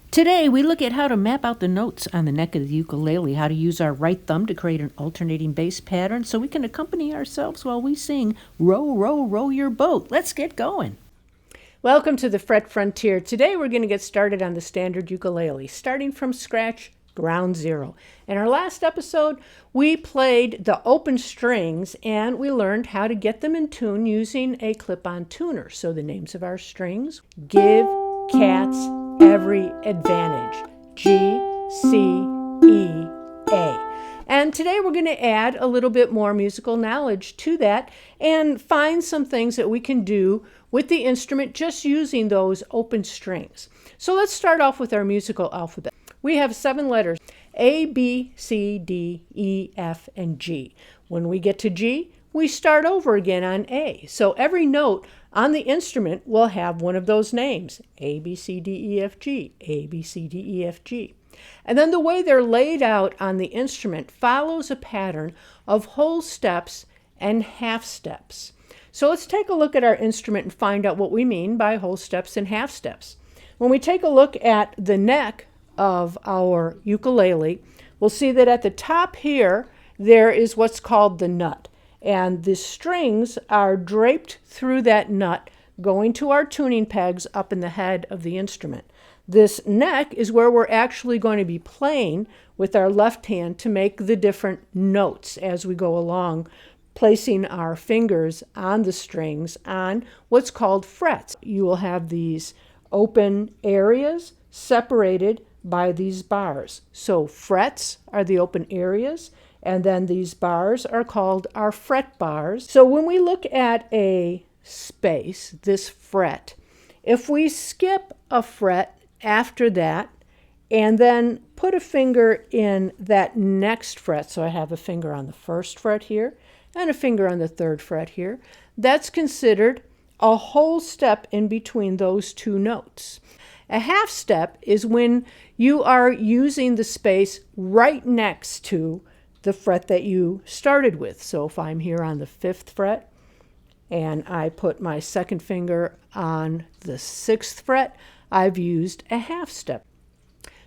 Today, we look at how to map out the notes on the neck of the ukulele, how to use our right thumb to create an alternating bass pattern so we can accompany ourselves while we sing Row, Row, Row Your Boat. Let's get going. Welcome to the Fret Frontier. Today we're going to get started on the standard ukulele, starting from scratch, ground zero. In our last episode, we played the open strings and we learned how to get them in tune using a clip-on tuner. So the names of our strings: give cats every advantage, G, C, E, A. And today we're going to add a little bit more musical knowledge to that and find some things that we can do with the instrument just using those open strings. So let's start off with our musical alphabet. We have 7 letters: A, B, C, D, E, F, and G. When we get to G, we start over again on A. So every note on the instrument will have one of those names: A, B, C, D, E, F, G, A, B, C, D, E, F, G. And then the way they're laid out on the instrument follows a pattern of whole steps and half steps. So let's take a look at our instrument and find out what we mean by whole steps and half steps. When we take a look at the neck of our ukulele, we'll see that at the top here, there is what's called the nut. And the strings are draped through that nut, going to our tuning pegs up in the head of the instrument. This neck is where we're actually going to be playing with our left hand to make the different notes as we go along, placing our fingers on the strings on what's called frets. You will have these open areas separated by these bars. So frets are the open areas, and then these bars are called our fret bars. So when we look at a space, this fret, if we skip a fret after that and then put a finger in that next fret, so I have a finger on the first fret here and a finger on the third fret here, that's considered a whole step in between those two notes. A half step is when you are using the space right next to the fret that you started with. So if I'm here on the 5th fret and I put my second finger on the 6th fret, I've used a half step.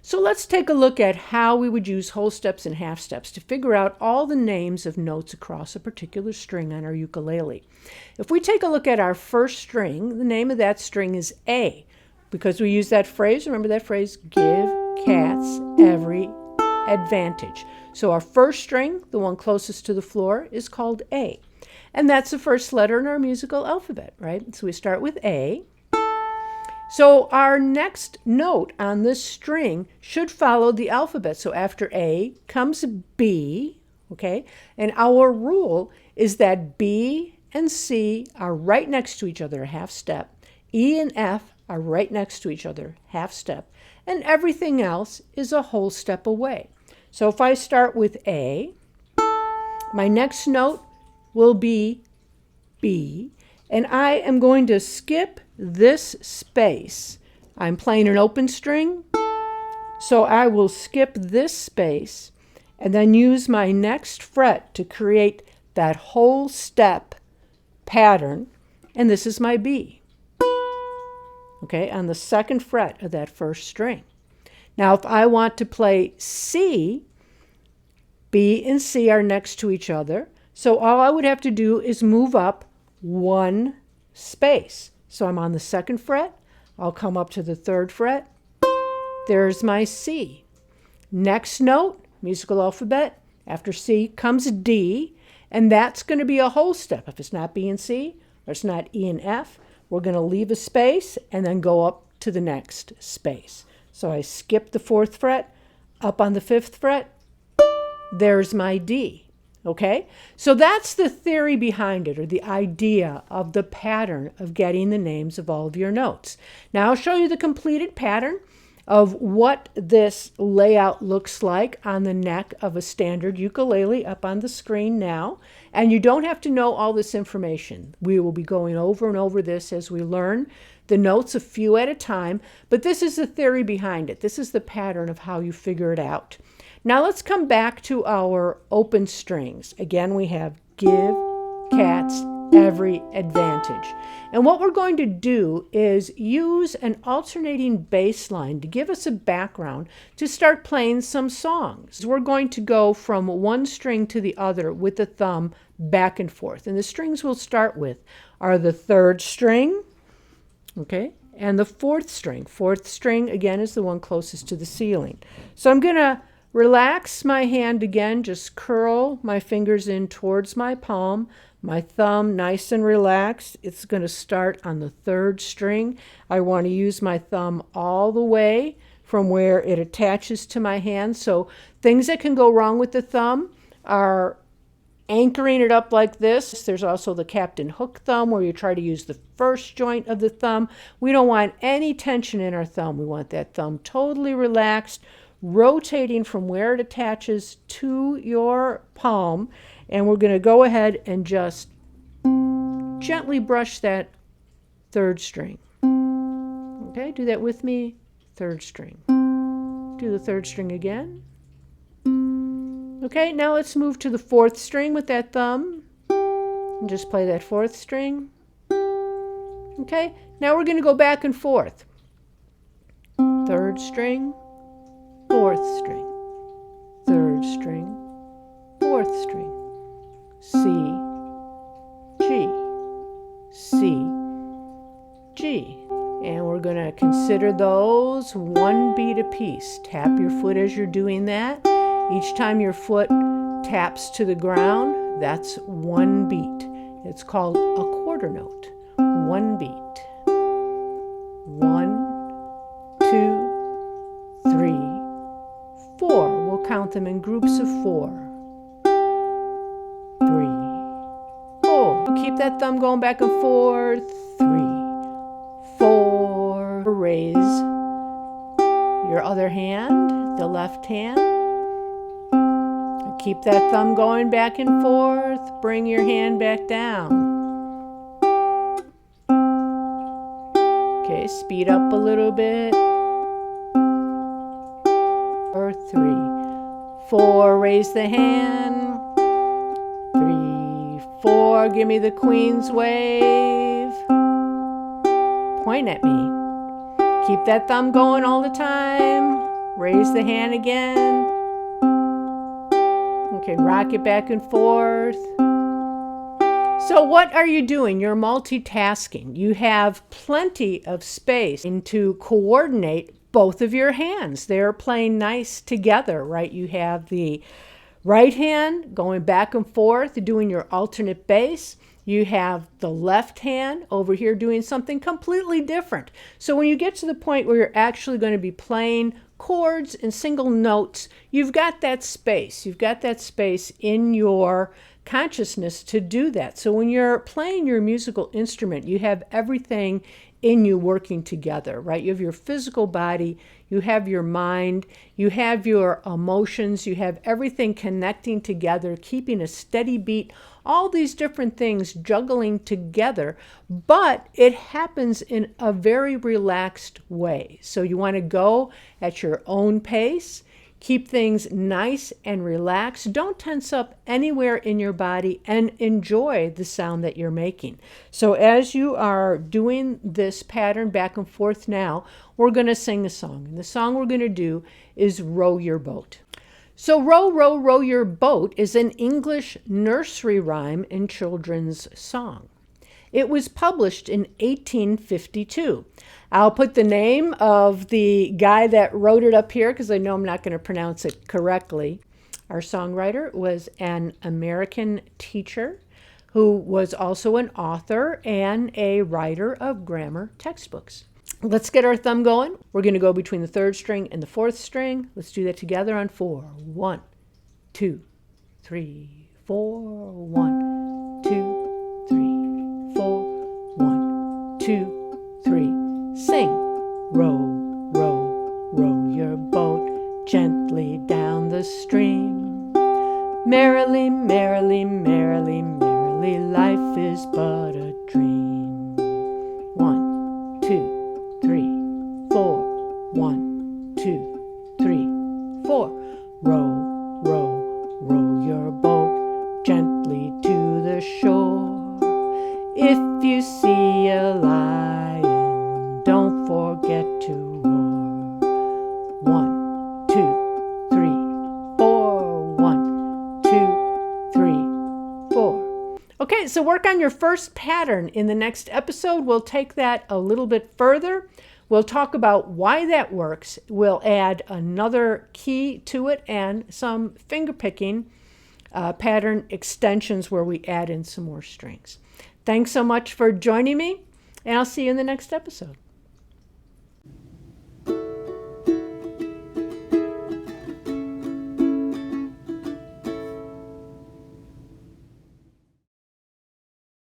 So let's take a look at how we would use whole steps and half steps to figure out all the names of notes across a particular string on our ukulele. If we take a look at our first string, the name of that string is A, because we use that phrase. Remember that phrase, give cats every advantage. So our first string, the one closest to the floor, is called A. And that's the first letter in our musical alphabet, right? So we start with A. So our next note on this string should follow the alphabet. So after A comes B, okay? And our rule is that B and C are right next to each other, a half step. E and F are right next to each other, half step. And everything else is a whole step away. So if I start with A, my next note will be B, and I am going to skip this space. I'm playing an open string, so I will skip this space and then use my next fret to create that whole step pattern, and this is my B, okay, on the 2nd fret of that first string. Now if I want to play C, B and C are next to each other, so all I would have to do is move up one space. So I'm on the 2nd fret, I'll come up to the 3rd fret, there's my C. Next note, musical alphabet, after C comes D, and that's going to be a whole step. If it's not B and C, or it's not E and F, we're going to leave a space and then go up to the next space. So I skip the 4th fret, up on the 5th fret, there's my D. Okay, so that's the theory behind it, or the idea of the pattern of getting the names of all of your notes. Now I'll show you the completed pattern of what this layout looks like on the neck of a standard ukulele up on the screen now. And you don't have to know all this information. We will be going over and over this as we learn the notes a few at a time, but this is the theory behind it. This is the pattern of how you figure it out. Now let's come back to our open strings. Again, we have give cats every advantage. And what we're going to do is use an alternating bass line to give us a background to start playing some songs. We're going to go from one string to the other with the thumb back and forth. And the strings we'll start with are the third string, okay, and the fourth string. Fourth string, again, is the one closest to the ceiling. So I'm going to relax my hand again, just curl my fingers in towards my palm. My thumb nice and relaxed. It's going to start on the third string. I want to use my thumb all the way from where it attaches to my hand. So things that can go wrong with the thumb are anchoring it up like this. There's also the Captain Hook thumb where you try to use the first joint of the thumb. We don't want any tension in our thumb. We want that thumb totally relaxed, rotating from where it attaches to your palm. And we're going to go ahead and just gently brush that third string. Okay, do that with me. Third string. Do the third string again. Okay, now let's move to the fourth string with that thumb. And just play that fourth string. Okay, now we're going to go back and forth. Third string, fourth string, third string, fourth string. C, G, C, G. And we're going to consider those one beat apiece. Tap your foot as you're doing that. Each time your foot taps to the ground, that's one beat. It's called a quarter note. One beat. 1, 2, 3, 4. We'll count them in groups of 4. 3, 4. Keep that thumb going back and forth. 3, 4. Raise your other hand, the left hand. Keep that thumb going back and forth. Bring your hand back down. Okay, speed up a little bit. Or 3, 4. Raise the hand. 3, 4. Give me the Queen's wave. Point at me. Keep that thumb going all the time. Raise the hand again. Okay, rock it back and forth. So what are you doing? You're multitasking. You have plenty of space to coordinate both of your hands. They're playing nice together, right? You have the right hand going back and forth, doing your alternate bass. You have the left hand over here doing something completely different. So when you get to the point where you're actually going to be playing chords and single notes, you've got that space. You've got that space in your consciousness to do that. So when you're playing your musical instrument, you have everything in you working together, right? You have your physical body, you have your mind, you have your emotions, you have everything connecting together, keeping a steady beat, all these different things juggling together, but it happens in a very relaxed way. So you want to go at your own pace. Keep things nice and relaxed. Don't tense up anywhere in your body and enjoy the sound that you're making. So as you are doing this pattern back and forth now, we're going to sing a song. And the song we're going to do is Row Your Boat. So row, row, row your boat is an English nursery rhyme and children's song. It was published in 1852. I'll put the name of the guy that wrote it up here because I know I'm not going to pronounce it correctly. Our songwriter was an American teacher who was also an author and a writer of grammar textbooks. Let's get our thumb going. We're going to go between the third string and the fourth string. Let's do that together on 4. 1, 2, 3, 4. 1, 2, 3, 4. 1, 2, 3. Sing. Row, row, row your boat gently down the stream. Merrily, merrily, merrily, merrily, life is but a dream. 1, 2, 3, 4. 1, 2, 3, 4. Row, row, row your boat gently to the shore. Okay, so work on your first pattern. In the next episode, we'll take that a little bit further. We'll talk about why that works. We'll add another key to it and some finger picking pattern extensions where we add in some more strings. Thanks so much for joining me, and I'll see you in the next episode.